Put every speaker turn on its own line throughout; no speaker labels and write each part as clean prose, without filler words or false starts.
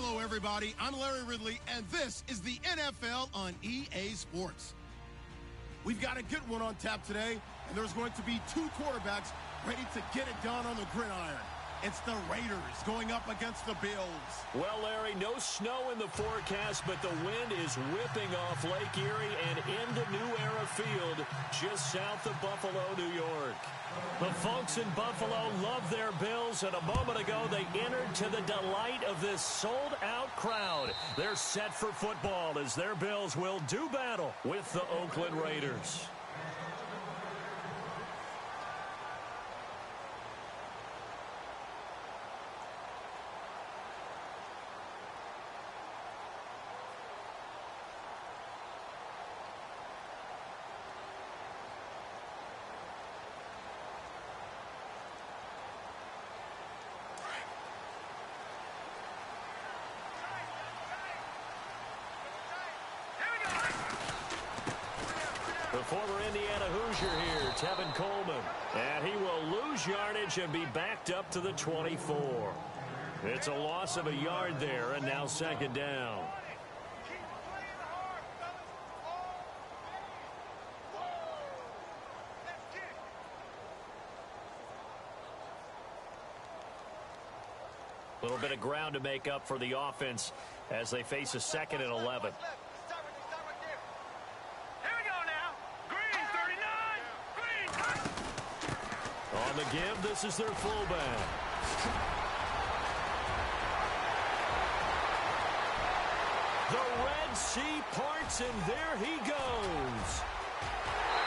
Hello, everybody. I'm Larry Ridley, and this is the NFL on EA Sports. We've got a good one on tap today, and there's going to be two quarterbacks ready to get it done on the gridiron. It's the Raiders going up against the Bills.
Well, Larry, no snow in the forecast, but the wind is whipping off Lake Erie and into New Era Field, just south of Buffalo, New York. The folks in Buffalo love their Bills, and a moment ago they entered to the delight of this sold-out crowd. They're set for football as their Bills will do battle with the Oakland Raiders. The former Indiana Hoosier here, Tevin Coleman. And he will lose yardage and be backed up to the 24. It's a loss of a yard there, and now second down. A little bit of ground to make up for the offense as they face a 2nd and 11. On the give, this is their fullback. The Red Sea parts, and there he goes.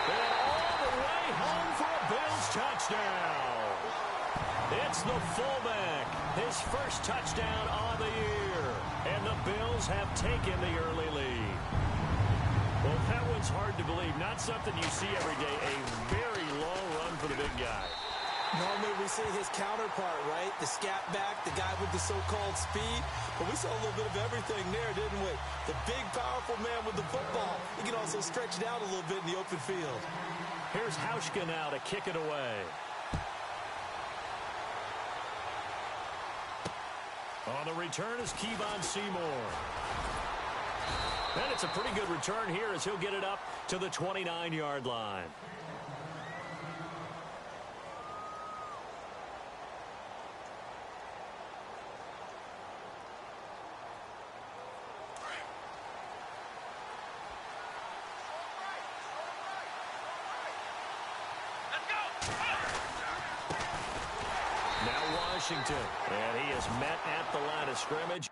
And all the way home for a Bills touchdown. It's the fullback, his first touchdown on the year. And the Bills have taken the early lead. Well, that one's hard to believe. Not something you see every day. A very long run for the big guy.
Normally we see his counterpart, right? The scat back, the guy with the so-called speed. But we saw a little bit of everything there, didn't we? The big, powerful man with the football. He can also stretch it out a little bit in the open field.
Here's Hauschka now to kick it away. On the return is Kevon Seymour. And it's a pretty good return here as he'll get it up to the 29-yard line. Now Washington, and he is met at the line of scrimmage.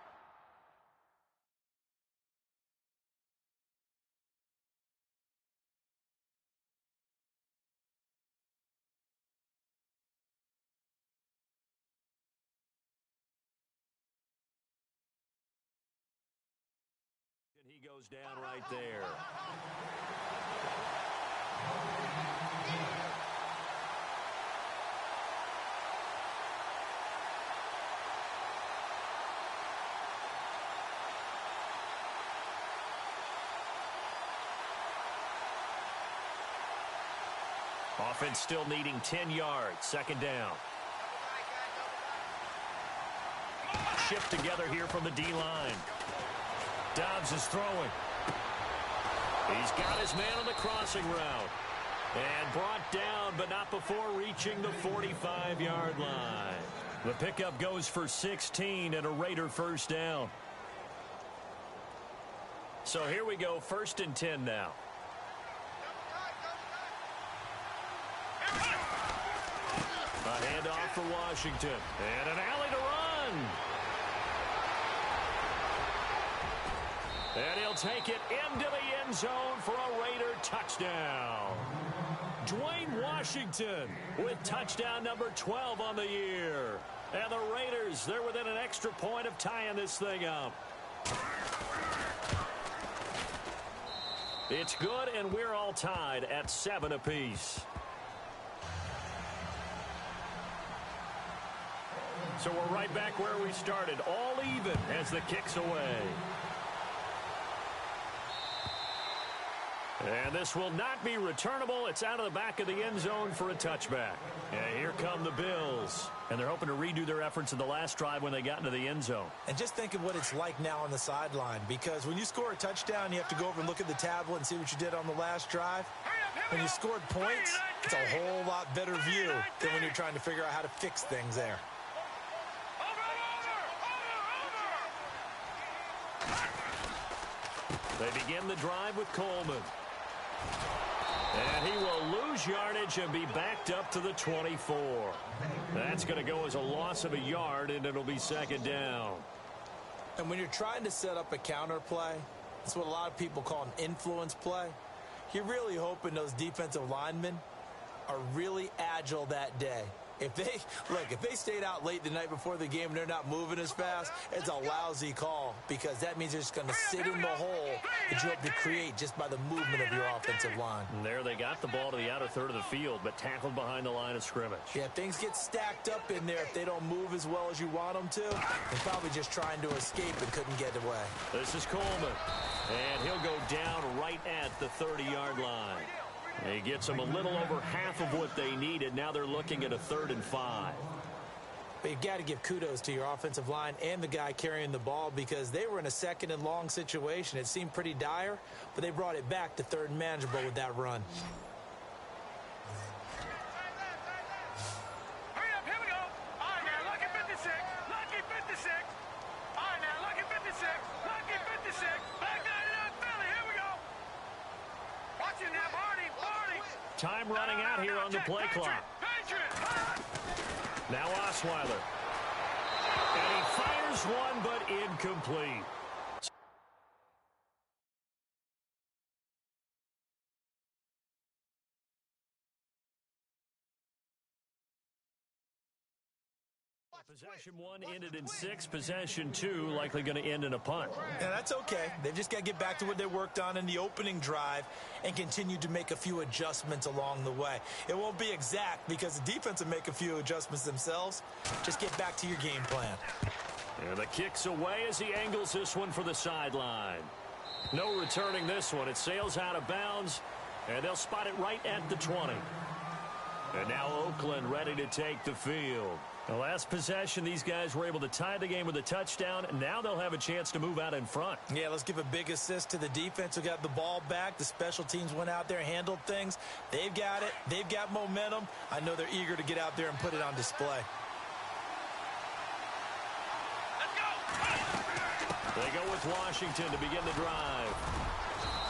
He goes down right there. Offense still needing 10 yards. Second down. Shift together here from the D-line. Dobbs is throwing. He's got his man on the crossing route. And brought down, but not before reaching the 45-yard line. The pickup goes for 16 and a Raider first down. So here we go, 1st and 10 now. A handoff for Washington. And an alley to run. And he'll take it into the end zone for a Raider touchdown. Dwayne Washington with touchdown number 12 on the year. And the Raiders, they're within an extra point of tying this thing up. It's good, and we're all tied at 7 apiece. So we're right back where we started, all even as the kick's away. And this will not be returnable. It's out of the back of the end zone for a touchback. And here come the Bills. And they're hoping to redo their efforts in the last drive when they got into the end zone.
And just think of what it's like now on the sideline, because when you score a touchdown, you have to go over and look at the tablet and see what you did on the last drive. When you scored points, it's a whole lot better view than when you're trying to figure out how to fix things there.
They begin the drive with Coleman. And he will lose yardage and be backed up to the 24. That's going to go as a loss of a yard, and it'll be second down.
And when you're trying to set up a counter play, it's what a lot of people call an influence play. You're really hoping those defensive linemen are really agile that day. If they stayed out late the night before the game and they're not moving as fast, it's a lousy call, because that means they're just going to sit in the hole that you hope to create just by the movement of your offensive line.
And there they got the ball to the outer third of the field, but tackled behind the line of scrimmage.
Yeah, things get stacked up in there if they don't move as well as you want them to. They're probably just trying to escape and couldn't get away.
This is Coleman, and he'll go down right at the 30-yard line. He gets them a little over half of what they needed. Now they're looking at a 3rd and 5.
But you've got to give kudos to your offensive line and the guy carrying the ball, because they were in a 2nd and long situation. It seemed pretty dire, but they brought it back to 3rd and manageable with that run.
Hurry up, here we go. All right, now, lucky 56. Lucky 56. All right, now, lucky 56. Lucky 56. Back 99 Philly, here we go. Watch it now, Marty.
Time running out here on the play clock. Now Osweiler. And he fires one, but incomplete. Possession 1 ended in 6. Possession 2 likely going to end in a punt.
Yeah, that's okay. They've just got to get back to what they worked on in the opening drive and continue to make a few adjustments along the way. It won't be exact, because the defense will make a few adjustments themselves. Just get back to your game plan.
And the kick's away as he angles this one for the sideline. No returning this one. It sails out of bounds, and they'll spot it right at the 20. And now Oakland ready to take the field. The last possession, these guys were able to tie the game with a touchdown, and now they'll have a chance to move out in front.
Yeah, let's give a big assist to the defense who got the ball back. The special teams went out there, handled things. They've got it. They've got momentum. I know they're eager to get out there and put it on display.
Let's go.
They go with Washington to begin the drive.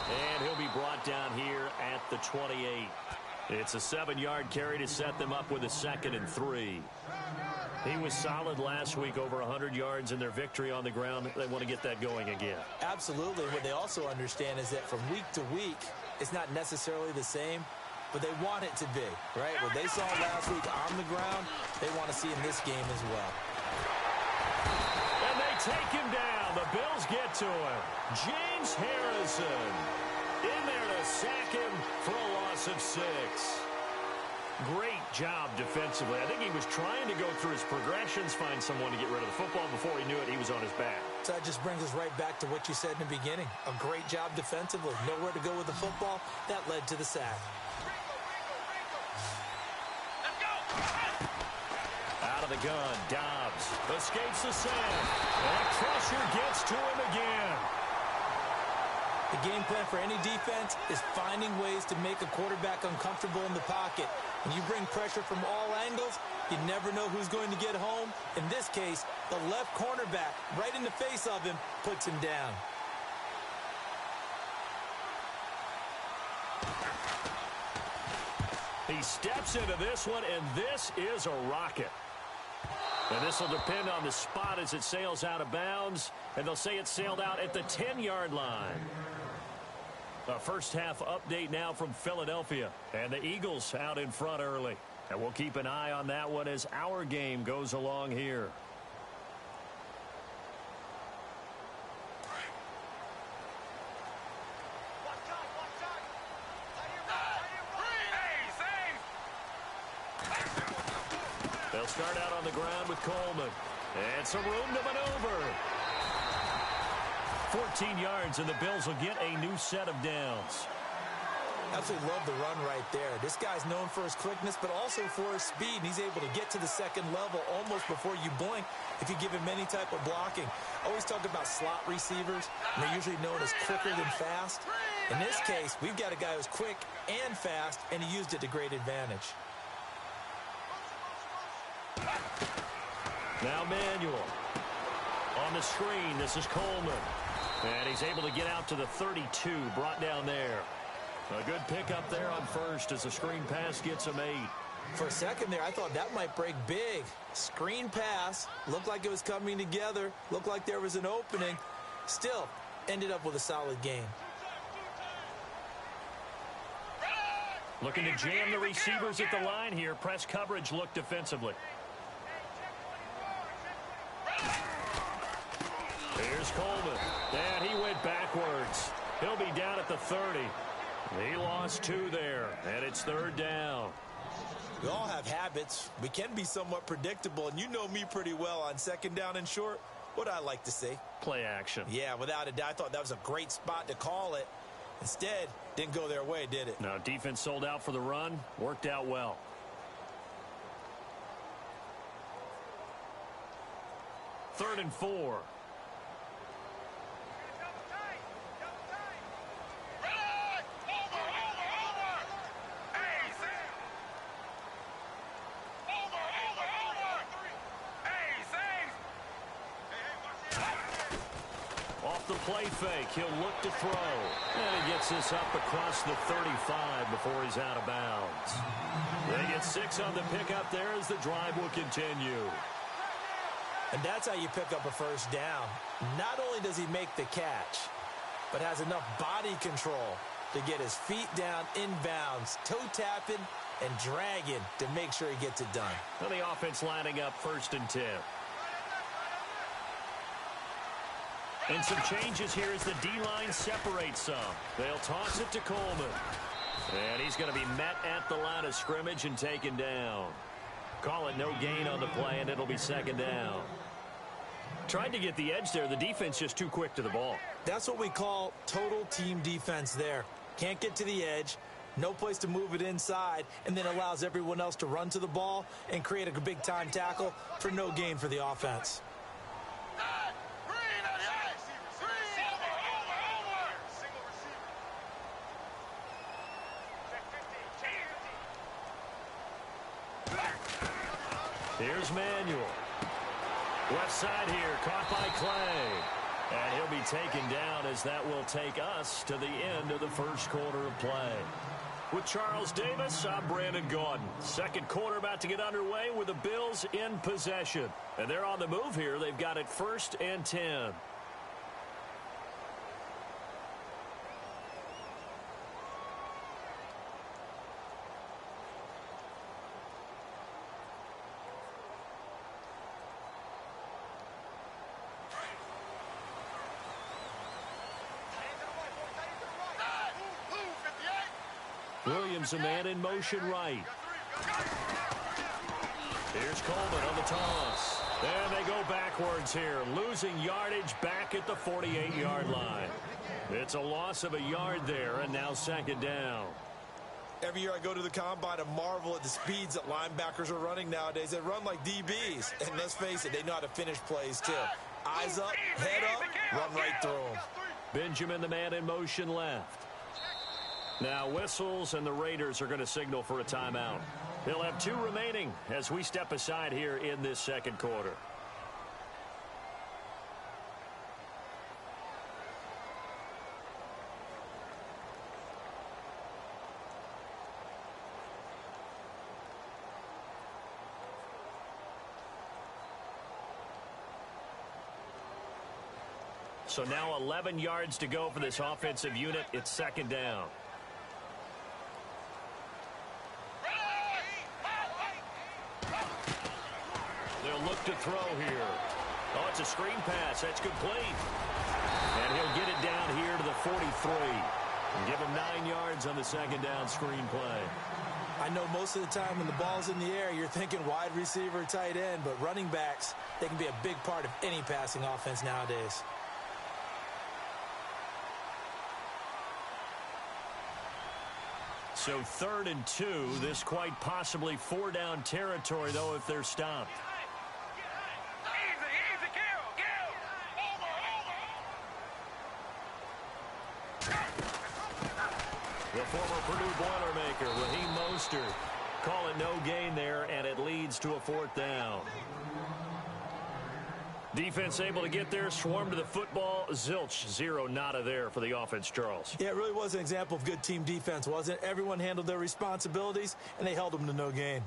And he'll be brought down here at the 28. It's a 7-yard carry to set them up with a 2nd and 3. He was solid last week, over 100 yards in their victory on the ground. They want to get that going again.
Absolutely. What they also understand is that from week to week, it's not necessarily the same, but they want it to be, right? What they saw last week on the ground, they want to see in this game as well.
And they take him down. The Bills get to him. James Harrison in there to sack him for a loss of 6. Great job defensively. I think he was trying to go through his progressions, find someone to get rid of the football. Before he knew it, he was on his back.
So that just brings us right back to what you said in the beginning. A great job defensively. Nowhere to go with the football. That led to the sack.
Let's go.
Out of the gun, Dobbs escapes the sack. And pressure gets to him again.
The game plan for any defense is finding ways to make a quarterback uncomfortable in the pocket. When you bring pressure from all angles, you never know who's going to get home. In this case, the left cornerback, right in the face of him, puts him down.
He steps into this one, and this is a rocket. And this will depend on the spot as it sails out of bounds. And they'll say it sailed out at the 10-yard line. A first-half update now from Philadelphia. And the Eagles out in front early. And we'll keep an eye on that one as our game goes along here. They'll start out on the ground with Coleman. And some room to maneuver. 14 yards, and the Bills will get a new set of downs.
Absolutely love the run right there. This guy's known for his quickness, but also for his speed. And he's able to get to the second level almost before you blink if you give him any type of blocking. I always talk about slot receivers, and they're usually known as quicker than fast. In this case, we've got a guy who's quick and fast, and he used it to great advantage.
Now Manuel. On the screen, this is Coleman. And he's able to get out to the 32, brought down there. A good pickup there on first as the screen pass gets him 8.
For a second there, I thought that might break big. Screen pass, looked like it was coming together, looked like there was an opening. Still, ended up with a solid game.
Looking to jam the receivers at the line here. Press coverage look defensively. Here's Coleman. And he went backwards. He'll be down at the 30. He lost 2 there, and it's 3rd down.
We all have habits. We can be somewhat predictable, and you know me pretty well on 2nd down and short. What I like to see?
Play action.
Yeah, without a doubt. I thought that was a great spot to call it. Instead, didn't go their way, did it?
Now, defense sold out for the run. Worked out well. 3rd and 4. The play fake. He'll look to throw. And he gets this up across the 35 before he's out of bounds. They get 6 on the pickup there as the drive will continue.
And that's how you pick up a first down. Not only does he make the catch, but has enough body control to get his feet down inbounds, toe tapping and dragging to make sure he gets it done.
Well, the offense lining up 1st and 10. And some changes here as the D-line separates some. They'll toss it to Coleman. And he's going to be met at the line of scrimmage and taken down. Call it no gain on the play, and it'll be 2nd down. Tried to get the edge there. The defense just too quick to the ball.
That's what we call total team defense there. Can't get to the edge, no place to move it inside, and then allows everyone else to run to the ball and create a big-time tackle for no gain for the offense.
Here's Manuel. Left side here, caught by Clay. And he'll be taken down as that will take us to the end of the 1st quarter of play. With Charles Davis, I'm Brandon Gaudin. 2nd quarter about to get underway with the Bills in possession. And they're on the move here. They've got it 1st and 10. Williams, a man in motion right. Here's Coleman on the toss. And they go backwards here, losing yardage back at the 48-yard line. It's a loss of a yard there, and now 2nd down.
Every year I go to the combine and marvel at the speeds that linebackers are running nowadays. They run like DBs. And let's face it, they know how to finish plays too. Eyes up, head up, run right through them.
Benjamin, the man in motion left. Now whistles, and the Raiders are going to signal for a timeout. He'll have 2 remaining as we step aside here in this 2nd quarter. So now 11 yards to go for this offensive unit. It's 2nd down. They'll look to throw here. Oh, it's a screen pass. That's complete. And he'll get it down here to the 43. And give him 9 yards on the 2nd down screen play.
I know most of the time when the ball's in the air, you're thinking wide receiver, tight end, but running backs, they can be a big part of any passing offense nowadays.
So 3rd and 2. This quite possibly 4-down territory, though, if they're stopped.
Easy,
The former Purdue Boilermaker, Raheem Mostert, calling no gain there, and it leads to a 4th down. Defense able to get there, swarm to the football. Zilch, 0 nada there for the offense, Charles.
Yeah, it really was an example of good team defense, wasn't it? Everyone handled their responsibilities, and they held them to no gain.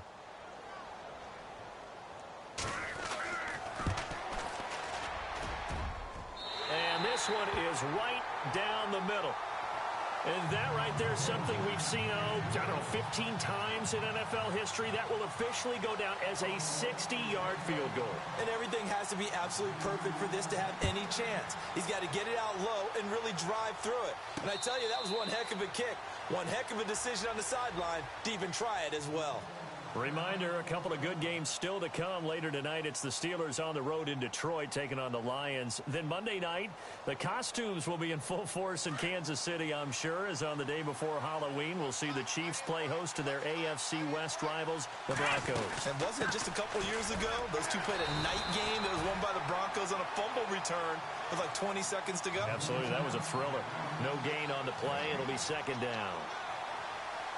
And this one is right down the middle. And that right there is something we've seen, I don't know, 15 times in NFL history. That will officially go down as a 60-yard field goal.
And everything has to be absolutely perfect for this to have any chance. He's got to get it out low and really drive through it. And I tell you, that was one heck of a kick. One heck of a decision on the sideline to even try it as well.
Reminder, a couple of good games still to come. Later tonight, it's the Steelers on the road in Detroit taking on the Lions. Then Monday night, the costumes will be in full force in Kansas City, I'm sure, as on the day before Halloween, we'll see the Chiefs play host to their AFC West rivals, the Broncos.
And wasn't it just a couple years ago, those two played a night game that was won by the Broncos on a fumble return with like 20 seconds to go?
Absolutely, that was a thriller. No gain on the play, it'll be 2nd down.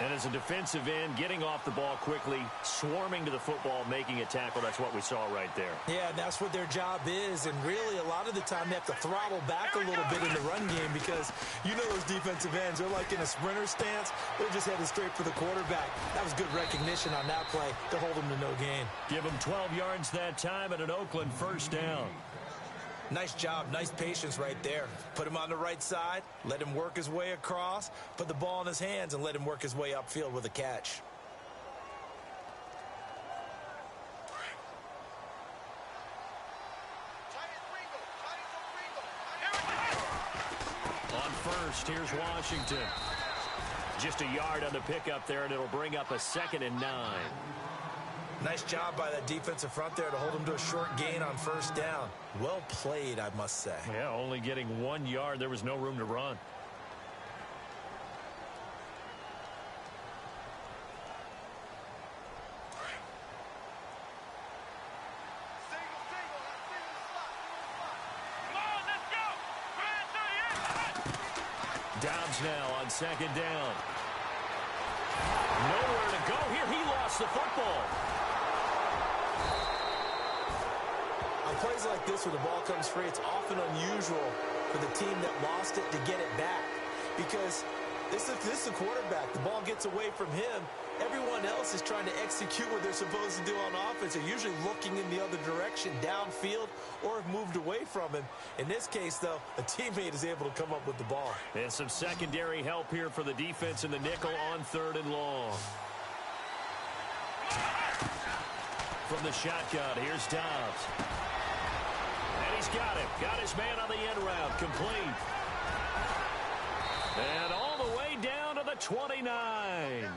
And as a defensive end, getting off the ball quickly, swarming to the football, making a tackle, that's what we saw right there.
Yeah, that's what their job is. And really, a lot of the time, they have to throttle back a little bit in the run game because you know those defensive ends, they're like in a sprinter stance. They're just headed straight for the quarterback. That was good recognition on that play to hold them to no gain.
Give them 12 yards that time at an Oakland 1st down.
Nice job, nice patience right there. Put him on the right side, let him work his way across, put the ball in his hands, and let him work his way upfield with a catch.
On 1st, here's Washington. Just a yard on the pickup there, and it'll bring up a 2nd and 9.
Nice job by that defensive front there to hold him to a short gain on 1st down. Well played, I must say.
Yeah, only getting 1 yard. There was no room to run. Dobbs now on 2nd down. Nowhere to go here. He lost the football.
On plays like this where the ball comes free, it's often unusual for the team that lost it to get it back. Because this is the quarterback. The ball gets away from him. Everyone else is trying to execute what they're supposed to do on offense. They're usually looking in the other direction, downfield, or have moved away from him. In this case, though, a teammate is able to come up with the ball.
And some secondary help here for the defense in the nickel on 3rd and long. From the shotgun, here's Dobbs. And he's got him. Got his man on the end route. Complete. And all the way down to the 29.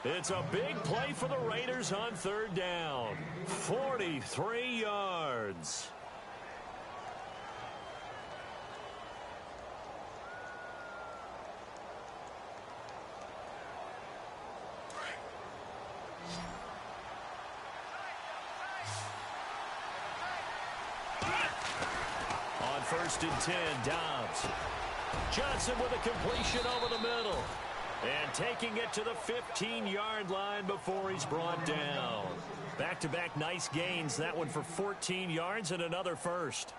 It's a big play for the Raiders on 3rd down. 43 yards. On 1st and 10, Dobbs. Johnson with a completion over the middle. And taking it to the 15-yard line before he's brought down. Back-to-back nice gains. That one for 14 yards and another first.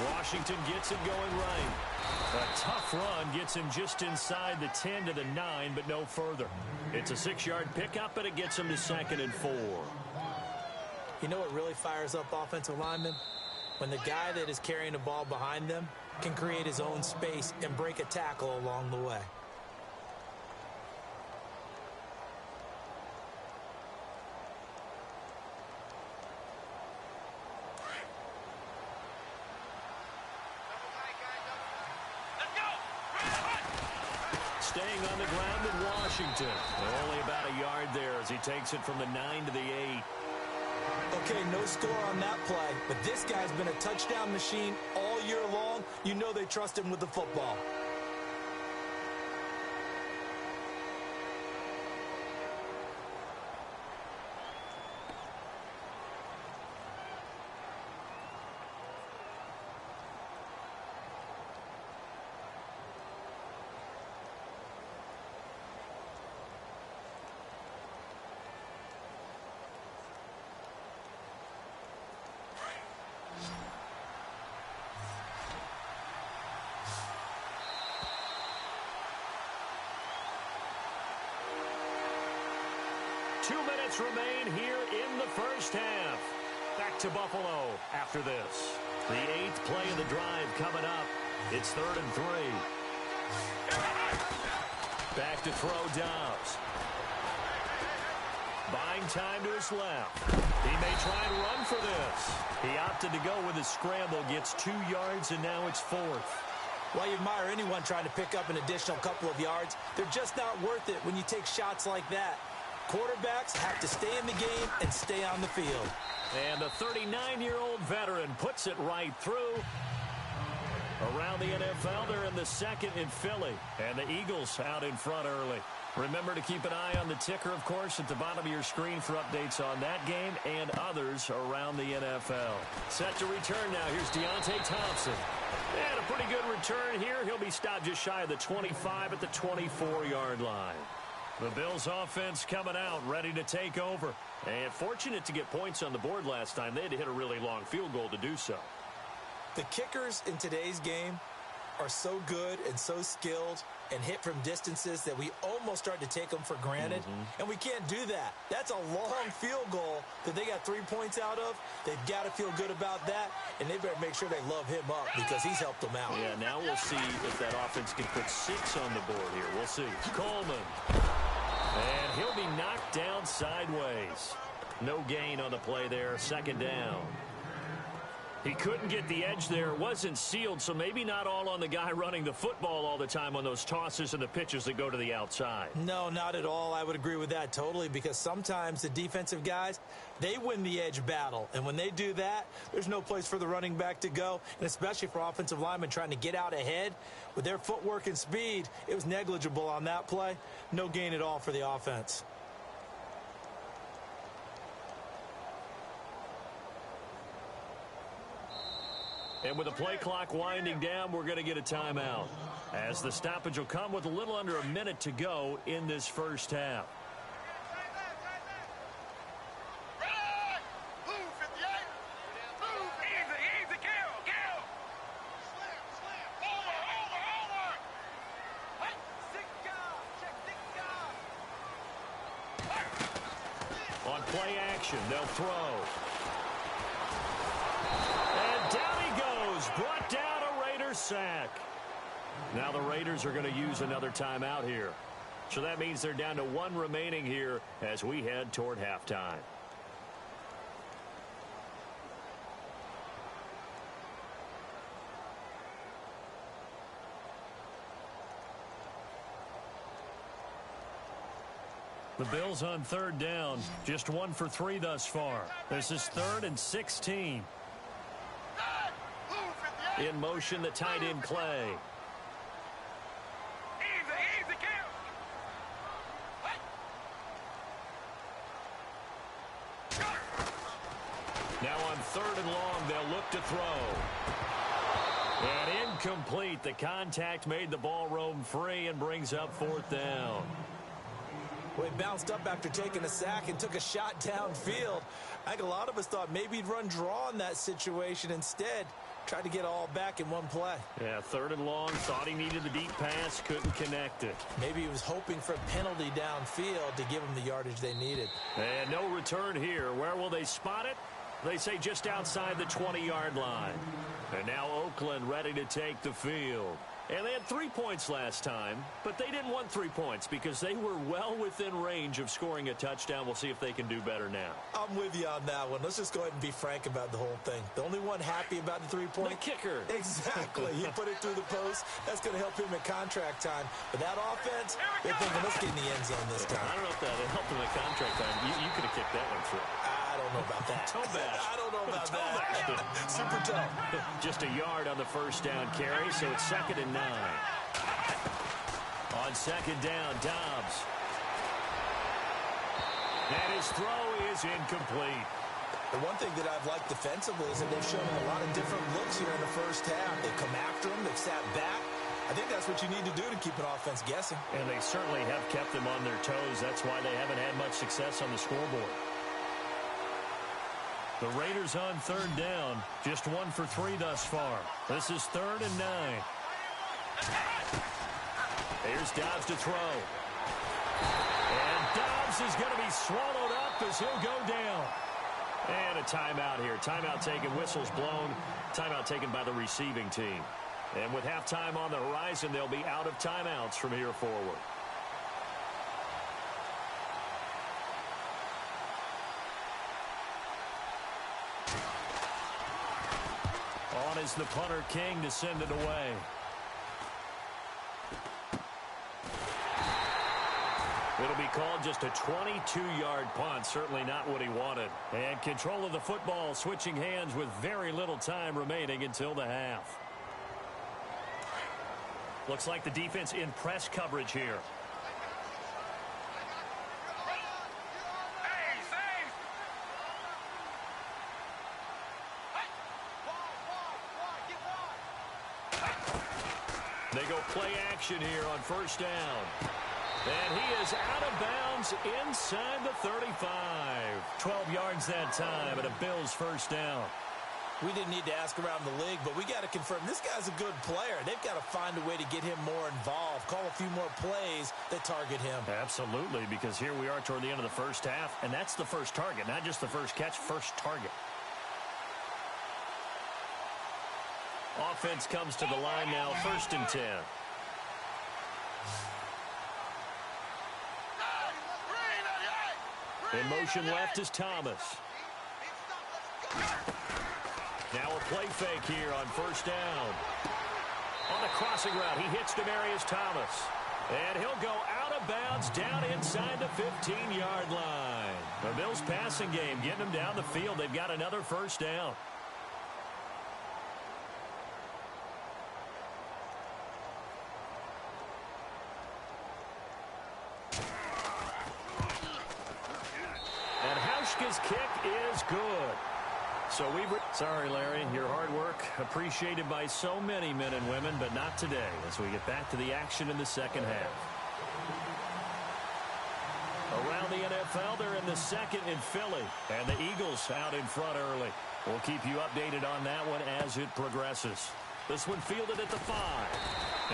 Washington gets it going right. A tough run gets him just inside the 10 to the 9, but no further. It's a 6-yard pickup, and it gets him to 2nd and 4.
You know what really fires up offensive linemen? When the guy that is carrying the ball behind them can create his own space and break a tackle along the way.
Staying on the ground with Washington. Only about a yard there as he takes it from the 9 to the 8.
Okay, no score on that play, but this guy's been a touchdown machine all year long. You know they trust him with the football.
Remain here in the first half. Back to Buffalo after this. The 8th play of the drive coming up. It's 3rd and 3. Back to throw Dobbs. Buying time to his left. He may try and run for this. He opted to go with his scramble, gets 2 yards, and now it's 4th.
Well, you admire anyone trying to pick up an additional couple of yards. They're just not worth it when you take shots like that. Quarterbacks have to stay in the game and stay on the field.
And the 39-year-old veteran puts it right through. Around the NFL, they're in the 2nd in Philly. And the Eagles out in front early. Remember to keep an eye on the ticker, of course, at the bottom of your screen for updates on that game and others around the NFL. Set to return now. Here's Deontay Thompson. And a pretty good return here. He'll be stopped just shy of the 25 at the 24-yard line. The Bills offense coming out, ready to take over. And fortunate to get points on the board last time. They had to hit a really long field goal to do so.
The kickers in today's game are so good and so skilled and hit from distances that we almost start to take them for granted. And we can't do that. That's a long field goal that they got 3 points out of. They've got to feel good about that, and they better make sure they love him up because he's helped them out.
Yeah, now we'll see if that offense can put 6 on the board here. We'll see. Coleman. And he'll be knocked down sideways. No gain on the play there. 2nd down. He couldn't get the edge there. It wasn't sealed, so maybe not all on the guy running the football all the time on those tosses and the pitches that go to the outside.
No, not at all. I would agree with that totally because sometimes the defensive guys, they win the edge battle. And when they do that, there's no place for the running back to go, and especially for offensive linemen trying to get out ahead. With their footwork and speed, it was negligible on that play. No gain at all for the offense.
And with the play clock winding down, we're going to get a timeout, as the stoppage will come with a little under a minute to go in this first half. On play action, they'll throw. And down he goes, brought down a Raider sack. Now the Raiders are going to use another timeout here. So that means they're down to 1 remaining here as we head toward halftime. The Bills on 3rd down, just 1 for 3 thus far. This is 3rd and 16. In motion, the tight end Clay. Now on 3rd and long, they'll look to throw. And incomplete. The contact made the ball roam free and brings up 4th down.
Well, he bounced up after taking a sack and took a shot downfield. I think a lot of us thought maybe he'd run draw in that situation. Instead, tried to get all back in one play.
Yeah, 3rd and long, thought he needed the deep pass, couldn't connect it.
Maybe he was hoping for a penalty downfield to give him the yardage they needed.
And no return here. Where will they spot it? They say just outside the 20-yard line. And now Oakland ready to take the field. And they had 3 points last time, but they didn't want 3 points because they were well within range of scoring a touchdown. We'll see if they can do better now.
I'm with you on that one. Let's just go ahead and be frank about the whole thing. The only one happy about the 3-point.
The kicker.
Exactly. He put it through the post. That's going to help him at contract time. But that offense, they're thinking, let's get in the end zone this time.
I don't know if that helped him at contract time. You could have kicked that one through.
I don't know about that.
Toe bash.
I don't know about that. Super tough.
Just a yard on the first down carry, so it's 2nd and 9. On 2nd down, Dobbs. And his throw is incomplete.
The one thing that I've liked defensively is that they've shown him a lot of different looks here in the first half. They come after him. They've sat back. I think that's what you need to do to keep an offense guessing.
And they certainly have kept them on their toes. That's why they haven't had much success on the scoreboard. The Raiders on 3rd down. Just 1 for 3 thus far. This is 3rd and 9. Here's Dobbs to throw. And Dobbs is going to be swallowed up as he'll go down. And a timeout here. Timeout taken, whistles blown. Timeout taken by the receiving team. And with halftime on the horizon, they'll be out of timeouts from here forward. On is the punter, King, to send it away. It'll be called just a 22-yard punt. Certainly not what he wanted. And control of the football, switching hands with very little time remaining until the half. Looks like the defense in press coverage here. They go play action here on 1st down. And he is out of bounds inside the 35. 12 yards that time, and a Bills 1st down.
We didn't need to ask around the league, but we got to confirm this guy's a good player. They've got to find a way to get him more involved, call a few more plays that target him.
Absolutely, because here we are toward the end of the first half, and that's the first target, not just the first catch, first target. Offense comes to the line now, 1st and 10. In motion left is Thomas. Now a play fake here on 1st down. On the crossing route, he hits Demaryius Thomas. And he'll go out of bounds down inside the 15-yard line. The Bills passing game getting them down the field. They've got another 1st down. And Hauschka's kick is good. So sorry, Larry, your hard work appreciated by so many men and women, but not today as we get back to the action in the second half. Around the NFL, they're in the 2nd in Philly, and the Eagles out in front early. We'll keep you updated on that one as it progresses. This one fielded at the 5,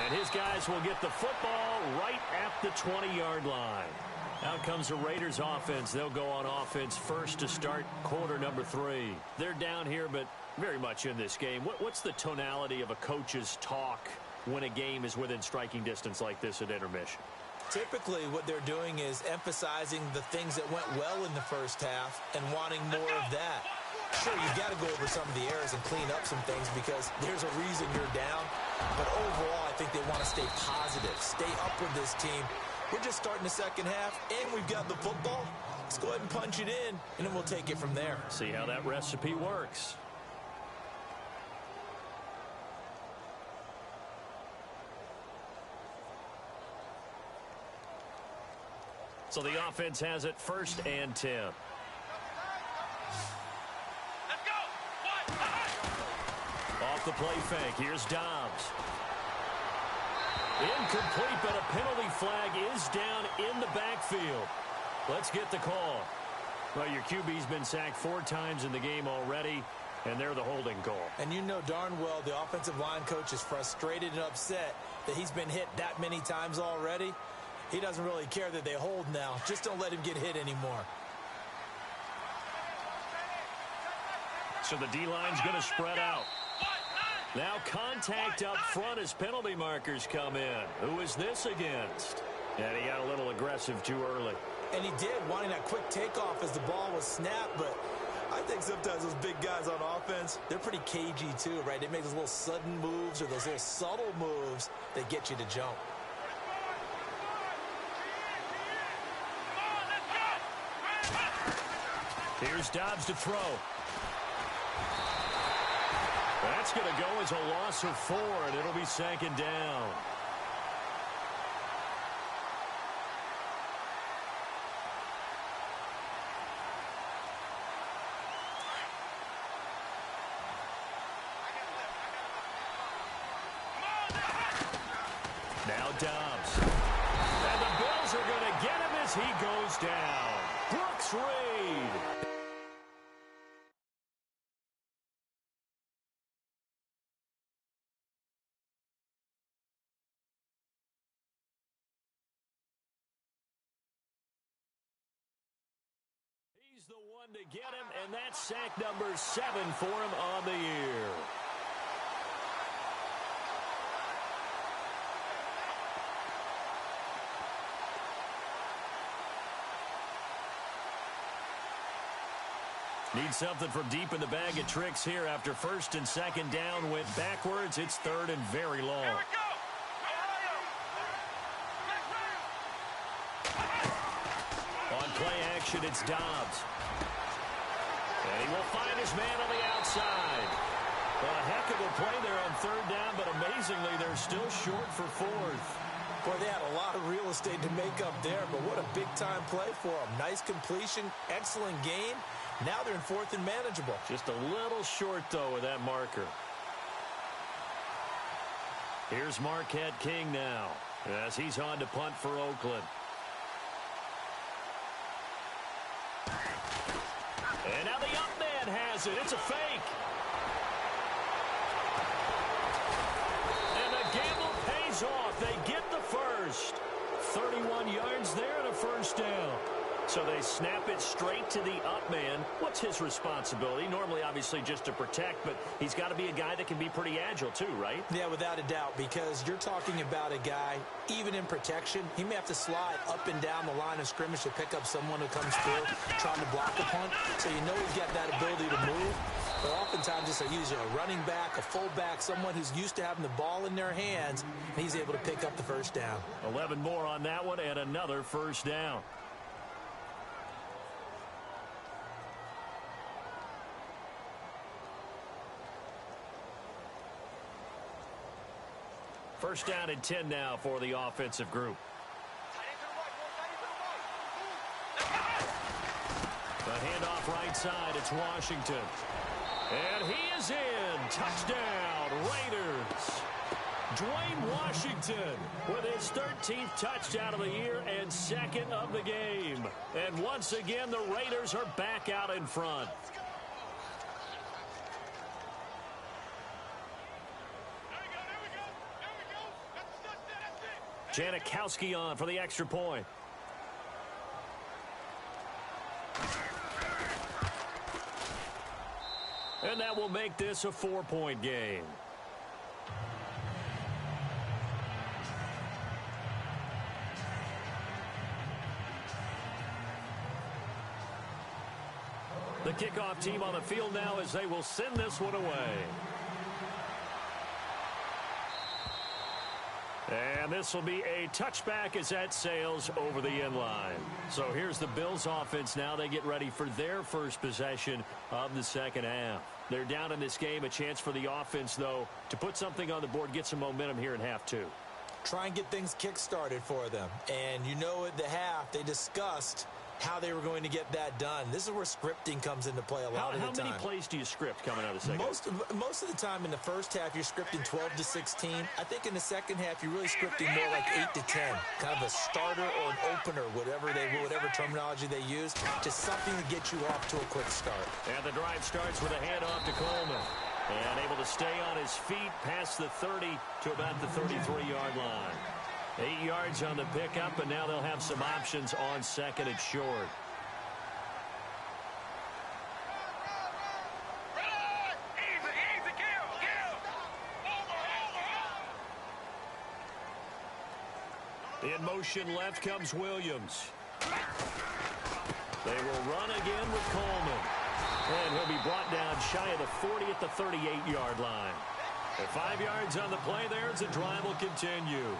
and his guys will get the football right at the 20-yard line. Out comes the Raiders offense. They'll go on offense first to start quarter number 3. They're down here, but very much in this game. What's the tonality of a coach's talk when a game is within striking distance like this at intermission?
Typically, what they're doing is emphasizing the things that went well in the first half and wanting more of that. Sure, you've got to go over some of the errors and clean up some things because there's a reason you're down. But overall, I think they want to stay positive, stay up with this team. We're just starting the second half, and we've got the football. Let's go ahead and punch it in, and then we'll take it from there.
See how that recipe works. So the offense has it 1st and 10.
Let's go!
Off the play fake, here's Dobbs. Incomplete, but a penalty flag is down in the backfield. Let's get the call. Well, your QB's been sacked 4 times in the game already, and they're the holding call.
And you know darn well the offensive line coach is frustrated and upset that he's been hit that many times already. He doesn't really care that they hold now. Just don't let him get hit anymore.
So the D-line's going to spread out. Now contact up front as penalty markers come in. Who is this against? And he got a little aggressive too early.
And he did, wanting that quick takeoff as the ball was snapped. But I think sometimes those big guys on offense, they're pretty cagey too, right? They make those little sudden moves or those little subtle moves that get you to jump.
Here's Dobbs to throw. That's going to go as a loss of 4, and it'll be second down. Now Dobbs. And the Bills are going to get him as he goes down. Brooks Reed. He's the one to get him, and that's sack number 7 for him on the year. Need something from deep in the bag of tricks here after first and second down went backwards. It's third and very long.
Here we go.
On play action, it's Dobbs. And he will find his man on the outside. Well, a heck of a play there on third down, but amazingly, they're still short for fourth.
Boy, they had a lot of real estate to make up there, but what a big-time play for them. Nice completion, excellent gain. Now they're in fourth and manageable.
Just a little short, though, with that marker. Here's Marquette King now, as he's on to punt for Oakland. And now the up man has it. It's a fake. And the gamble pays off. They get the first. 31 yards there and a first down. So they snap it straight to the up man. What's his responsibility? Normally, obviously, just to protect, but he's got to be a guy that can be pretty agile too, right?
Yeah, without a doubt, because you're talking about a guy, even in protection, he may have to slide up and down the line of scrimmage to pick up someone who comes through trying to block a punt. So you know he's got that ability to move. But oftentimes it's usually a running back, a fullback, someone who's used to having the ball in their hands, and he's able to pick up the first down.
11 more on that one and another first down. First down and 10 now for the offensive group. The handoff right side, it's Washington. And he is in. Touchdown, Raiders. Dwayne Washington with his 13th touchdown of the year and second of the game. And once again, the Raiders are back out in front. Janikowski on for the extra point. And that will make this a 4-point game. The kickoff team on the field now as they will send this one away. And this will be a touchback as that sails over the end line. So here's the Bills offense now. They get ready for their first possession of the second half. They're down in this game. A chance for the offense, though, to put something on the board, get some momentum here in half two.
Try and get things kick-started for them. And you know at the half, they discussed how they were going to get that done. This is where scripting comes into play a lot of the time.
How many plays do you script coming out of the second?
Most of the time in the first half, you're scripting 12 to 16. I think in the second half, you're really scripting more like 8 to 10. Kind of a starter or an opener, whatever terminology they use, just something to get you off to a quick start.
And the drive starts with a handoff to Coleman. And able to stay on his feet past the 30 to about the 33-yard line. 8 yards on the pickup, and now they'll have some options on second and short. In motion left comes Williams. They will run again with Coleman. And he'll be brought down shy of the 40 at the 38-yard line. At 5 yards on the play there as the drive will continue.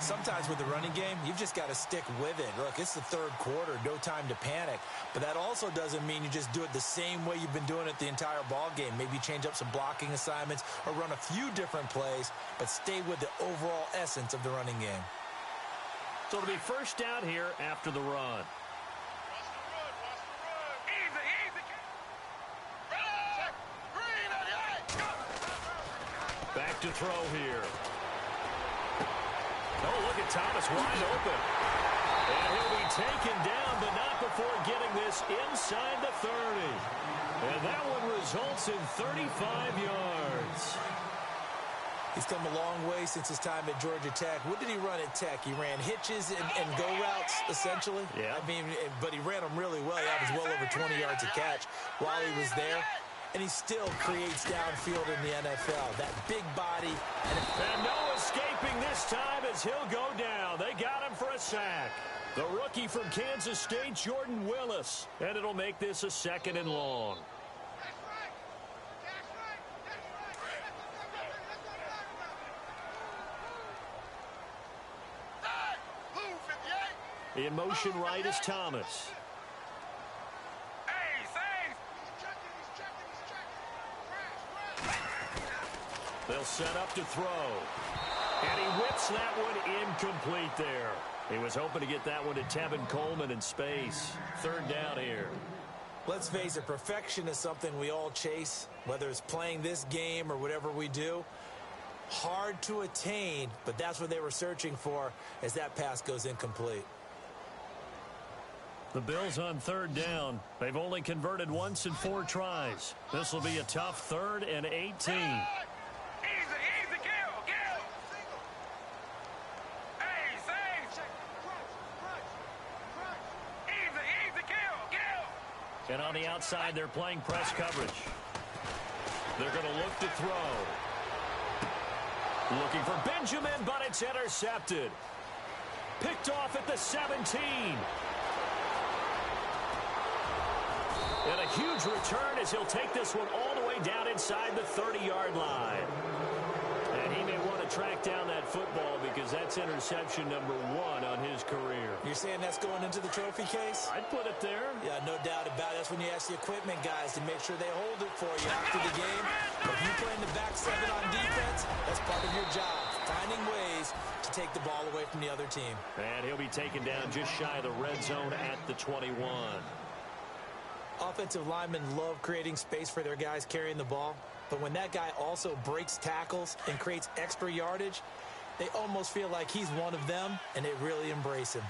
Sometimes with the running game, you've just got to stick with it. Look, it's the third quarter, no time to panic. But that also doesn't mean you just do it the same way you've been doing it the entire ball game. Maybe change up some blocking assignments or run a few different plays, but stay with the overall essence of the running game.
So it'll be first down here after the run. Back to throw here. Oh, look at Thomas wide open. And he'll be taken down, but not before getting this inside the 30. And that one results in 35 yards.
He's come a long way since his time at Georgia Tech. What did he run at Tech? He ran hitches and go routes, essentially.
Yeah.
I mean, but he ran them really well. He averaged well over 20 yards a catch while he was there. And he still creates downfield in the NFL. That big body.
And no escaping this time as he'll go down. They got him for a sack. The rookie from Kansas State, Jordan Willis. And it'll make this a 2nd and long. In motion right is Thomas. They'll set up to throw. And he whips that one incomplete there. He was hoping to get that one to Tevin Coleman in space. 3rd down here.
Let's face it, perfection is something we all chase, whether it's playing this game or whatever we do. Hard to attain, but that's what they were searching for as that pass goes incomplete.
The Bills on 3rd down. They've only converted once in 4 tries. This will be a tough 3rd and 18. And on the outside, they're playing press coverage. They're going to look to throw. Looking for Benjamin, but it's intercepted. Picked off at the 17. And a huge return as he'll take this one all the way down inside the 30-yard line. And he may want to track down that football because that's interception number 1 on his career.
You're saying that's going into the trophy case?
I'd put it there.
Yeah, no doubt about it. That's when you ask the equipment guys to make sure they hold it for you after the game. But if you play in the back 7 on defense, that's part of your job, finding ways to take the ball away from the other team.
And he'll be taken down just shy of the red zone at the 21.
Offensive linemen love creating space for their guys carrying the ball. But when that guy also breaks tackles and creates extra yardage, they almost feel like he's one of them, and they really embrace him.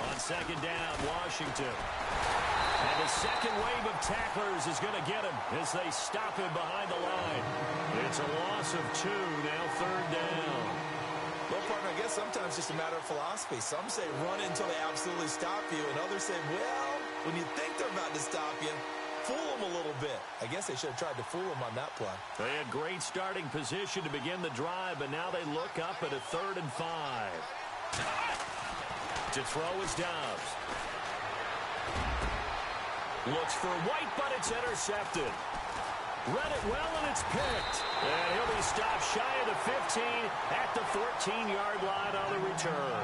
On 2nd down, Washington. And the second wave of tacklers is going to get him as they stop him behind the line. It's a loss of 2, now 3rd down.
Well, partner, I guess sometimes it's just a matter of philosophy. Some say run until they absolutely stop you, and others say, well, when you think they're about to stop you, fool them a little bit. I guess they should have tried to fool them on that play.
They had great starting position to begin the drive, but now they look up at a 3rd and 5. To throw is Dobbs. Looks for White, but it's intercepted. Read it well, and it's picked. And he'll be stopped shy of the 15 at the 14-yard line on the return.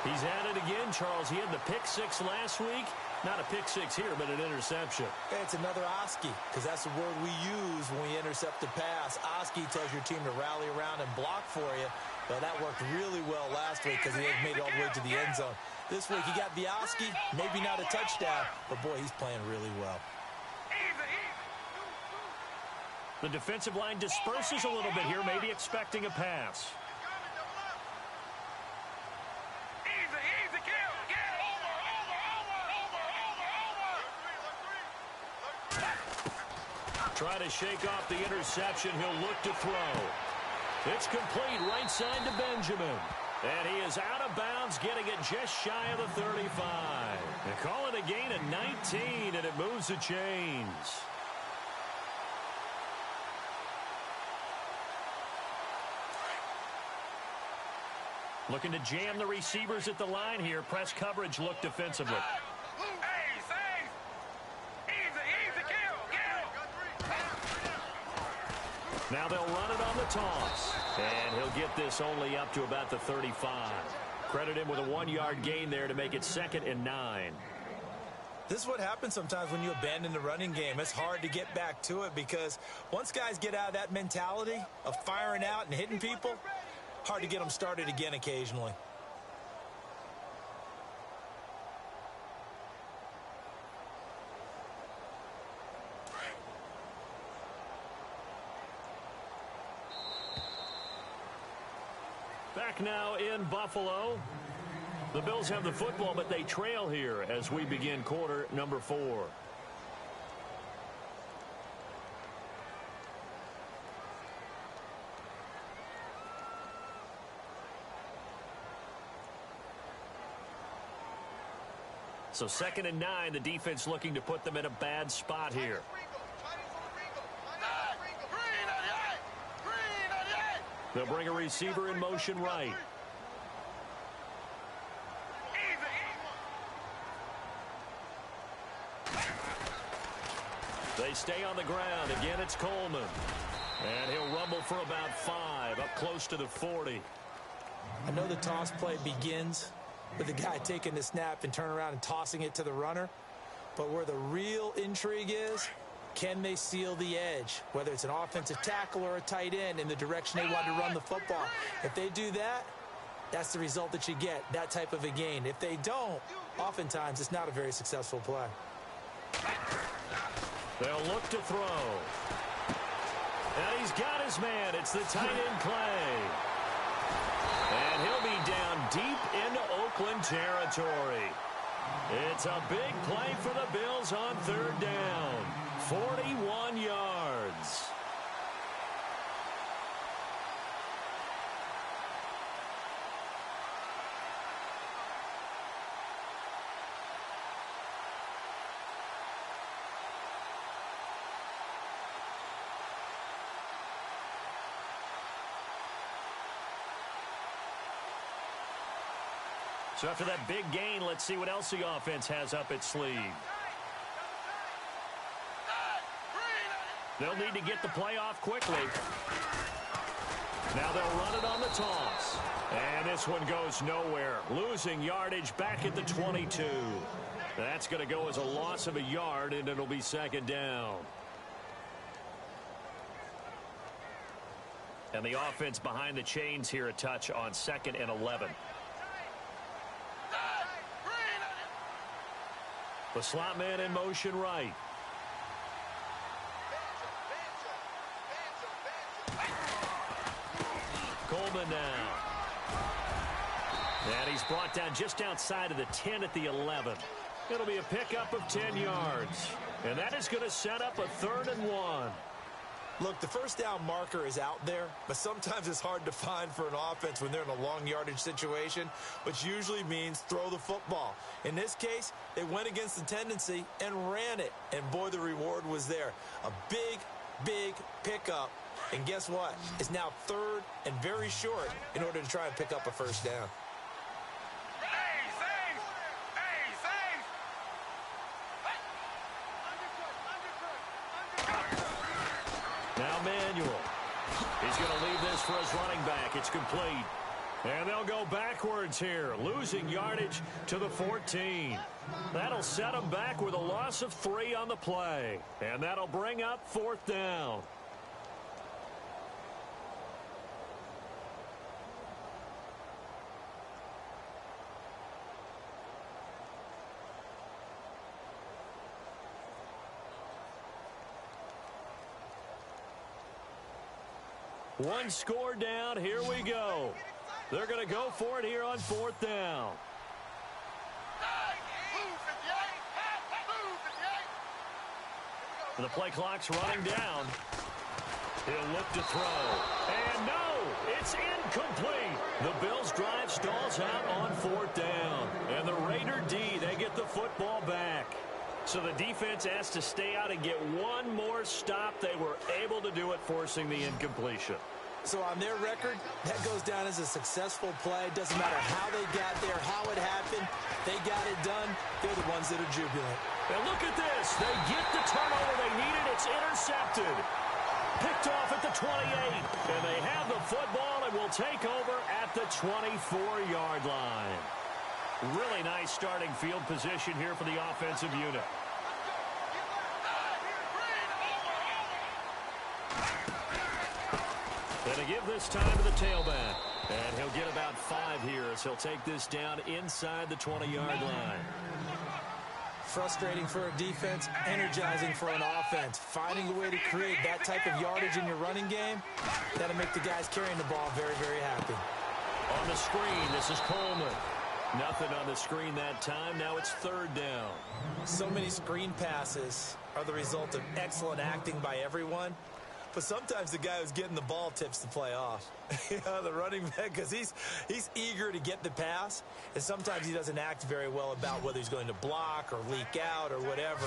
He's at it again, Charles. He had the pick 6 last week. Not a pick 6 here, but an interception.
It's another Oski, because that's the word we use when we intercept a pass. Oski tells your team to rally around and block for you. Well, that worked really well last week because he had made it all the way to the end zone. This week he got the Oski, maybe not a touchdown, but boy, he's playing really well.
The defensive line disperses a little bit here, maybe expecting a pass. Try to shake off the interception. He'll look to throw. It's complete right side to Benjamin. And he is out of bounds, getting it just shy of the 35. They call it a gain of 19, and it moves the chains. Looking to jam the receivers at the line here. Press coverage look defensively. Now they'll run it on the toss. And he'll get this only up to about the 35. Credit him with a 1-yard gain there to make it 2nd and 9.
This is what happens sometimes when you abandon the running game. It's hard to get back to it because once guys get out of that mentality of firing out and hitting people, hard to get them started again occasionally.
Back now in Buffalo. The Bills have the football, but they trail here as we begin quarter number 4. So 2nd and 9, the defense looking to put them in a bad spot here. They'll bring a receiver in motion right. They stay on the ground. Again, it's Coleman. And he'll rumble for about 5, up close to the 40.
I know the toss play begins with the guy taking the snap and turning around and tossing it to the runner. But where the real intrigue is, can they seal the edge, whether it's an offensive tackle or a tight end, in the direction they want to run the football? If they do that, that's the result that you get, that type of a gain. If they don't, oftentimes it's not a very successful play.
They'll look to throw. And he's got his man. It's the tight end Clay. And he'll be down deep into Oakland territory. It's a big play for the Bills on 3rd down. 41 yards. So after that big gain, let's see what else the offense has up its sleeve. They'll need to get the play off quickly. Now they'll run it on the toss. And this one goes nowhere. Losing yardage back at the 22. That's going to go as a loss of a yard, and it'll be 2nd down. And the offense behind the chains here a touch on 2nd and 11. The slot man in motion right. Coleman now. And he's brought down just outside of the 10 at the 11. It'll be a pickup of 10 yards. And that is going to set up a 3rd and 1.
Look, the first down marker is out there, but sometimes it's hard to find for an offense when they're in a long yardage situation, which usually means throw the football. In this case, they went against the tendency and ran it. And boy, the reward was there. A big, big pickup. And guess what? It's now 3rd and very short in order to try and pick up a 1st down.
Now Manuel. He's going to leave this for his running back. It's complete. And they'll go backwards here, losing yardage to the 14. That'll set them back with a loss of 3 on the play. And that'll bring up 4th down. One score down. Here we go. They're going to go for it here on 4th down. The play clock's running down. He'll look to throw. And no, it's incomplete. The Bills' drive stalls out on 4th down. And the Raider D, they get the football back. So the defense has to stay out and get one more stop. They were able to do it, forcing the incompletion.
So on their record, that goes down as a successful play. Doesn't matter how they got there, how it happened. They got it done. They're the ones that are jubilant.
And look at this. They get the turnover they needed. It's intercepted. Picked off at the 28. And they have the football and will take over at the 24-yard line. Really nice starting field position here for the offensive unit. Going to give this time to the tailback. And he'll get about 5 here as he'll take this down inside the 20-yard line.
Frustrating for a defense, energizing for an offense. Finding a way to create that type of yardage in your running game, that'll make the guys carrying the ball very, very happy.
On the screen, this is Coleman. Nothing on the screen that time. Now it's 3rd down.
So many screen passes are the result of excellent acting by everyone. But sometimes the guy who's getting the ball tips the play off. The running back, because he's eager to get the pass, and sometimes he doesn't act very well about whether he's going to block or leak out or whatever.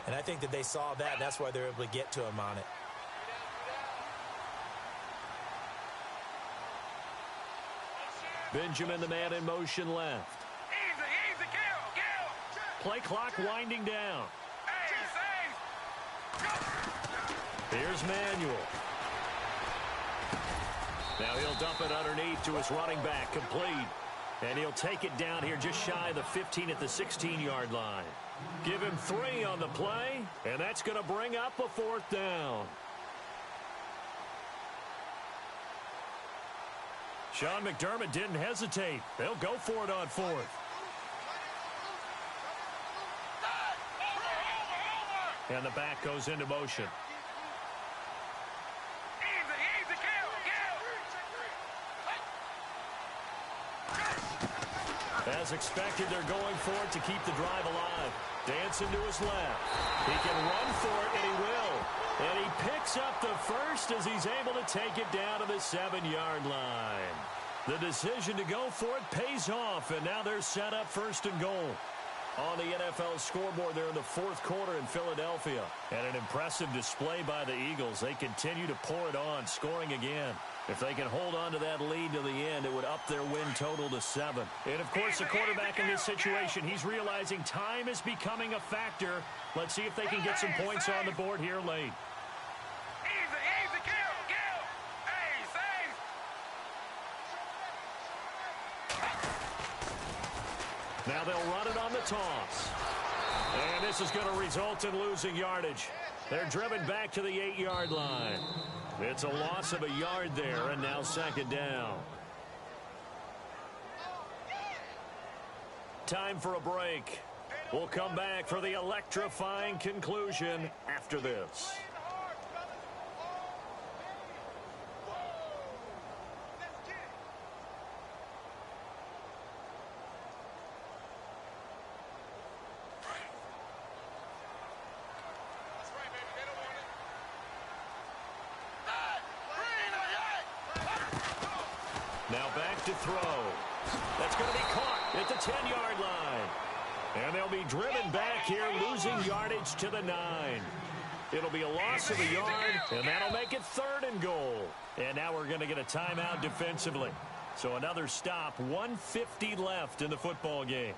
And I think that they saw that, and that's why they're able to get to him on it.
Benjamin, the man in motion left.
Easy, kill.
Play clock winding down. Here's Manuel. Now he'll dump it underneath to his running back, complete. And he'll take it down here just shy of the 15 at the 16-yard line. Give him 3 on the play, and that's going to bring up a 4th down. Sean McDermott didn't hesitate. They'll go for it on 4th. And the back goes into motion. As expected, they're going for it to keep the drive alive. Dancing to his left. He can run for it, and he will. And he picks up the first as he's able to take it down to the 7-yard line. The decision to go for it pays off, and now they're set up 1st and goal. On the NFL scoreboard, they're in the 4th quarter in Philadelphia. And an impressive display by the Eagles. They continue to pour it on, scoring again. If they can hold on to that lead to the end, it would up their win total to 7. And, of course, the quarterback in this situation, he's realizing time is becoming a factor. Let's see if they can get some points on the board here late.
Easy, kill.
Now they'll run it on the toss. And this is going to result in losing yardage. They're driven back to the 8-yard line. It's a loss of a yard there, and now 2nd down. Time for a break. We'll come back for the electrifying conclusion after this. Now back to throw. That's going to be caught at the 10-yard line. And they'll be driven back here, losing yardage to the 9. It'll be a loss of a yard, and that'll make it 3rd and goal. And now we're going to get a timeout defensively. So another stop, 1:50 left in the football game.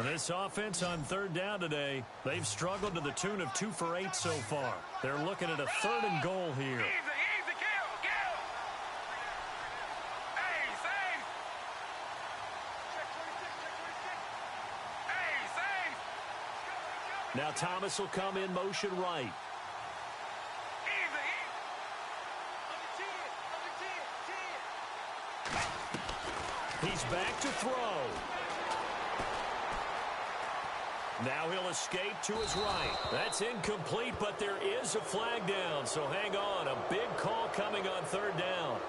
This offense on 3rd down today, they've struggled to the tune of 2 for 8 so far. They're looking at a 3rd and goal here.
Easy, kill.
Now Thomas will come in motion right. He's back to throw. Now he'll escape to his right. That's incomplete, but there is a flag down, so hang on. A big call coming on 3rd down.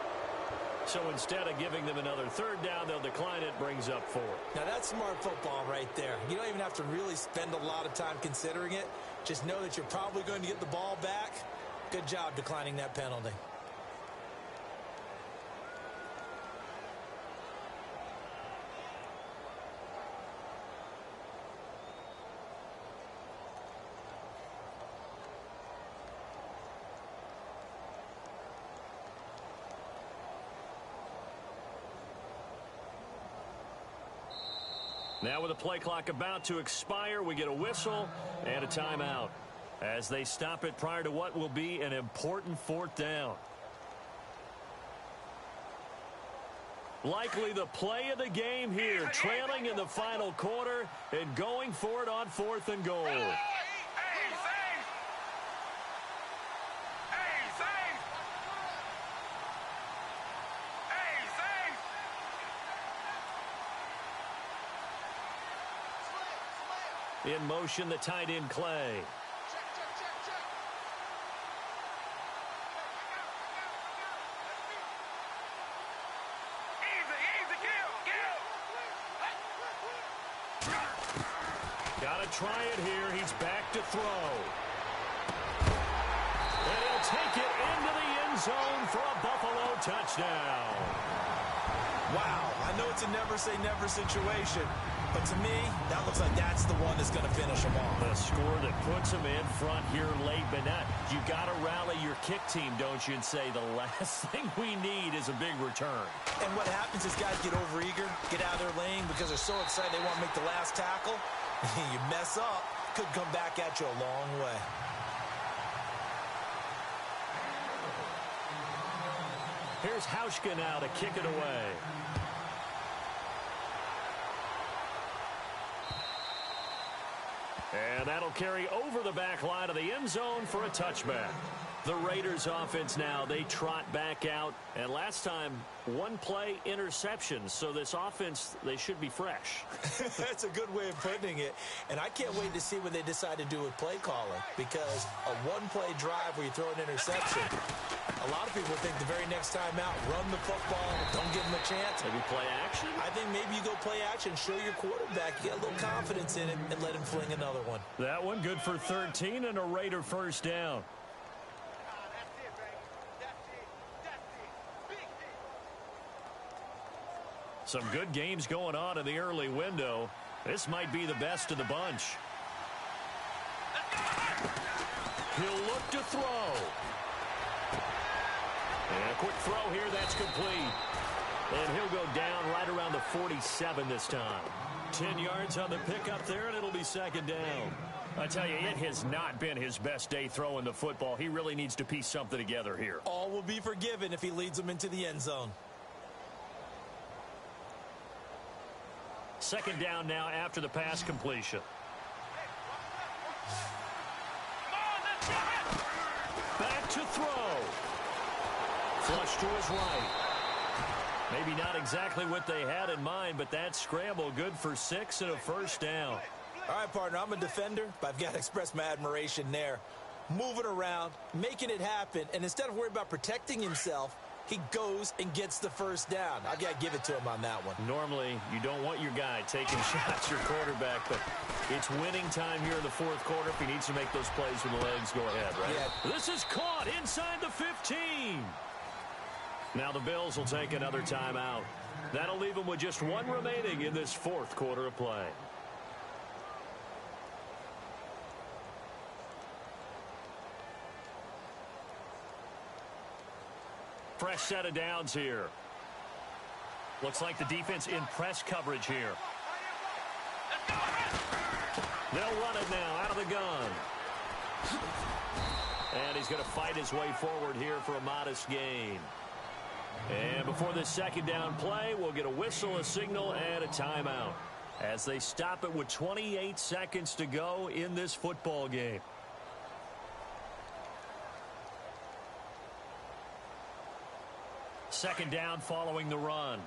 So instead of giving them another 3rd down, they'll decline it, brings up 4.
Now that's smart football right there. You don't even have to really spend a lot of time considering it. Just know that you're probably going to get the ball back. Good job declining that penalty.
Now with the play clock about to expire, we get a whistle and a timeout as they stop it prior to what will be an important fourth down. Likely the play of the game here, trailing in the final quarter and going for it on 4th and goal. In motion, the tight end Clay. Got to try it here. He's back to throw. And he'll take it into the end zone for a Buffalo touchdown.
Wow, I know it's a never-say-never situation, but to me, that looks like that's the one that's going to finish them off.
A score that puts them in front here late, but not. You got to rally your kick team, don't you, and say the last thing we need is a big return.
And what happens is guys get overeager, get out of their lane because they're so excited they want to make the last tackle. You mess up, could come back at you a long way.
Here's Hauschka now to kick it away. And that'll carry over the back line of the end zone for a touchback. The Raiders offense now, they trot back out. And last time, one play interception. So this offense, they should be fresh.
That's a good way of putting it. And I can't wait to see what they decide to do with play calling. Because a one-play drive where you throw an interception, a lot of people think the very next time out, run the football, don't give them a chance.
Maybe play action?
I think maybe you go play action, show your quarterback, you get a little confidence in him, and let him fling another one.
That one good for 13 and a Raider first down. Some good games going on in the early window. This might be the best of the bunch. He'll look to throw. And a quick throw here, that's complete. And he'll go down right around the 47 this time. 10 yards on the pickup there, and it'll be second down. I tell you, it has not been his best day throwing the football. He really needs to piece something together here.
All will be forgiven if he leads them into the end zone.
Second down now after the pass completion. Back to throw. Flush to his right. Maybe not exactly what they had in mind, but that scramble good for 6 and a first down.
All right, partner, I'm a defender, but I've got to express my admiration there. Moving around, making it happen, and instead of worrying about protecting himself, he goes and gets the first down. I've got to give it to him on that one.
Normally, you don't want your guy taking shots, your quarterback, but it's winning time here in the fourth quarter. If he needs to make those plays with the legs, go ahead, right?
Yeah.
This is caught inside the 15. Now the Bills will take another timeout. That'll leave them with just one remaining in this fourth quarter of play. Fresh set of downs here. Looks like the defense in press coverage here. They'll run it now out of the gun. And he's going to fight his way forward here for a modest gain. And before this second down play, we'll get a whistle, a signal, and a timeout as they stop it with 28 seconds to go in this football game. Second down following the run.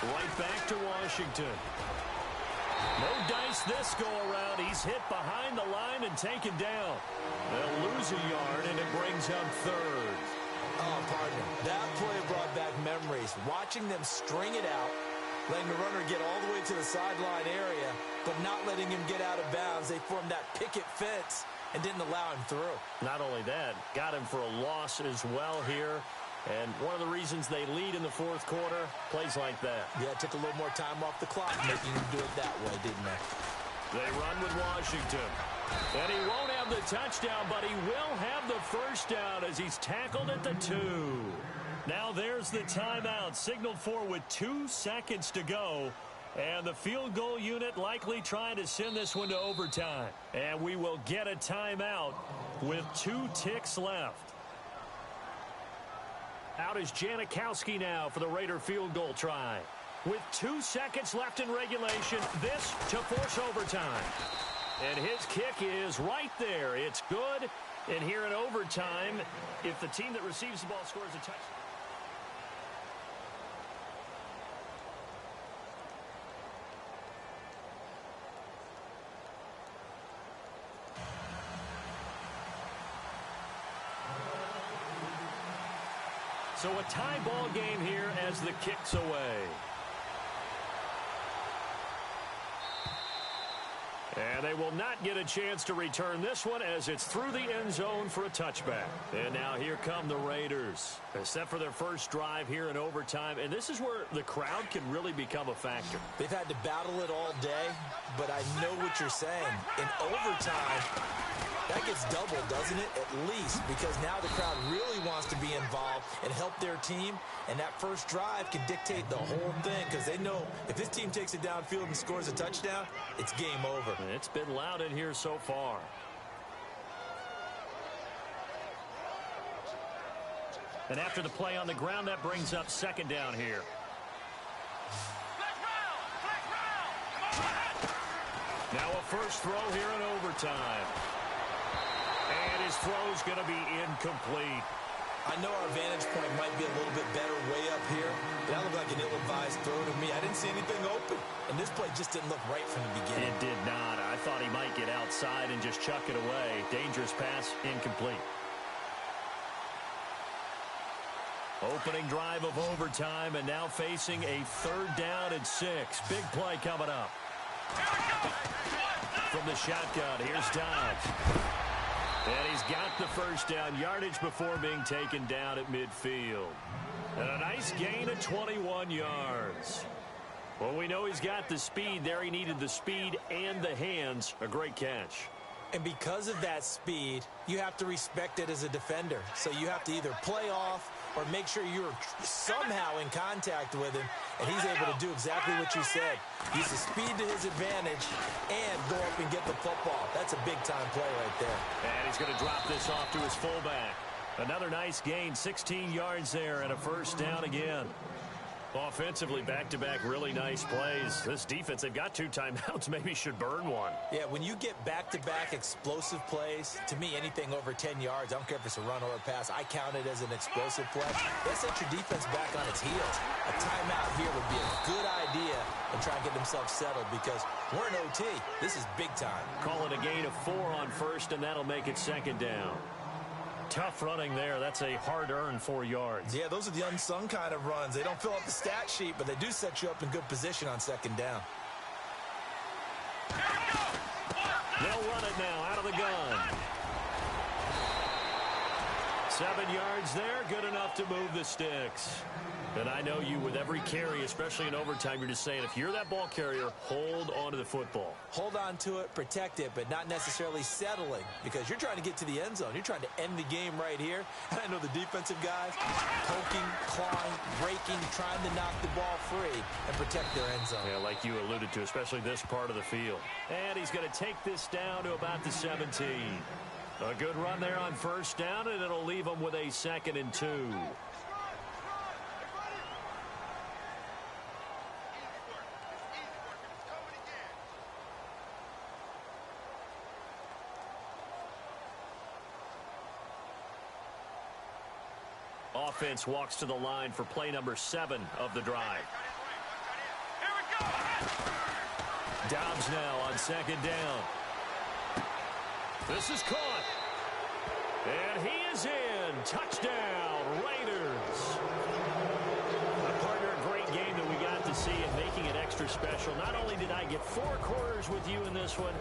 Right back to Washington. No dice this go around. He's hit behind the line and taken down. They'll lose a yard, and it brings up third.
Oh, partner, that play brought back memories. Watching them string it out, letting the runner get all the way to the sideline area, but not letting him get out of bounds. They formed that picket fence and didn't allow him through.
Not only that, got him for a loss as well here. And one of the reasons they lead in the fourth quarter, plays like that.
Yeah, it took a little more time off the clock, making him do it that way, didn't they?
They run with Washington. And he won't have the touchdown, but he will have the first down as he's tackled at the 2. Now there's the timeout signaled for with 2 seconds to go. And the field goal unit likely trying to send this one to overtime. And we will get a timeout with 2 ticks left. Out is Janikowski now for the Raider field goal try. With 2 seconds left in regulation, this to force overtime. And his kick is right there. It's good. And here in overtime, if the team that receives the ball scores a touchdown. So a tie ball game here as the kick's away. And they will not get a chance to return this one as it's through the end zone for a touchback. And now here come the Raiders. They're set for their first drive here in overtime. And this is where the crowd can really become a factor.
They've had to battle it all day, but I know what you're saying. In overtime, that gets doubled, doesn't it? At least, because now the crowd really wants to be involved and help their team. And that first drive can dictate the whole thing because they know if this team takes it downfield and scores a touchdown, it's game over.
It's been loud in here so far. And after the play on the ground, that brings up second down here. Now a first throw here in overtime. And his throw's going to be incomplete.
I know our vantage point might be a little bit better way up here, but that looked like an ill-advised throw to me. I didn't see anything open, and this play just didn't look right from the beginning.
It did not. I thought he might get outside and just chuck it away. Dangerous pass, incomplete. Opening drive of overtime, and now facing a 3rd down and 6. Big play coming up. From the shotgun, here's Dobbs. And he's got the first down yardage before being taken down at midfield. And a nice gain of 21 yards. Well, we know he's got the speed there. He needed the speed and the hands. A great catch.
And because of that speed, you have to respect it as a defender. So you have to either play off or make sure you're somehow in contact with him, and he's able to do exactly what you said. Use the speed to his advantage and go up and get the football. That's a big-time play right there.
And he's going to drop this off to his fullback. Another nice gain, 16 yards there, and a first down again. Offensively, back-to-back really nice plays. This defense, they've got 2 timeouts, maybe should burn one.
Yeah, when you get back-to-back explosive plays, to me, anything over 10 yards, I don't care if it's a run or a pass, I count it as an explosive play. That sets your defense back on its heels. A timeout here would be a good idea and try and get themselves settled because we're in OT. This is big time.
Call it a gain of 4 on first, and that'll make it second down. Tough running there. That's a hard-earned 4 yards.
Yeah, those are the unsung kind of runs. They don't fill up the stat sheet, but they do set you up in good position on second down.
They'll run it now out of the gun. 7 yards there, good enough to move the sticks. And I know you with every carry, especially in overtime, you're just saying if you're that ball carrier, hold on to the football.
Hold on to it, protect it, but not necessarily settling because you're trying to get to the end zone. You're trying to end the game right here. And I know the defensive guys poking, clawing, breaking, trying to knock the ball free and protect their end zone.
Yeah, like you alluded to, especially this part of the field. And he's going to take this down to about the 17. A good run there on first down, and it'll leave him with a 2nd and 2. Offense walks to the line for play number 7 of the drive. Dobbs now on second down. This is caught. And he is in. Touchdown, Raiders. Partner, a great game that we got to see and making it extra special. Not only did I get 4 quarters with you in this one,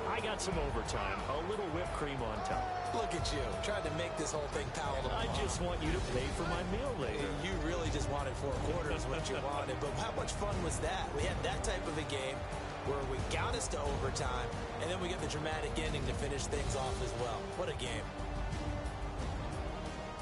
I got some overtime, a little whipped cream on top.
Look at you, trying to make this whole thing palatable.
I just want you to pay for my meal later.
You really just wanted 4 quarters, what you wanted. But how much fun was that? We had that type of a game where we got us to overtime, and then we get the dramatic ending to finish things off as well. What a game.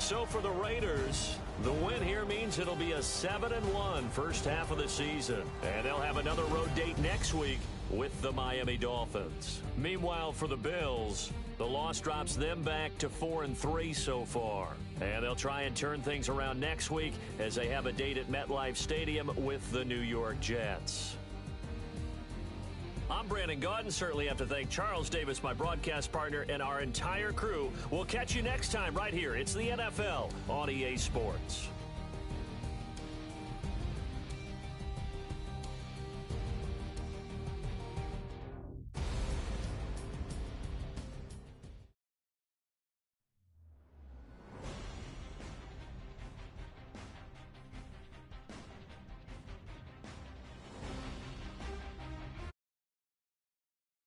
So for the Raiders, the win here means it'll be a 7-1 first half of the season. And they'll have another road date next week with the Miami Dolphins. Meanwhile, for the Bills, the loss drops them back to 4-3 so far. And they'll try and turn things around next week as they have a date at MetLife Stadium with the New York Jets. I'm Brandon Gaudin. Certainly have to thank Charles Davis, my broadcast partner, and our entire crew. We'll catch you next time right here. It's the NFL on EA Sports.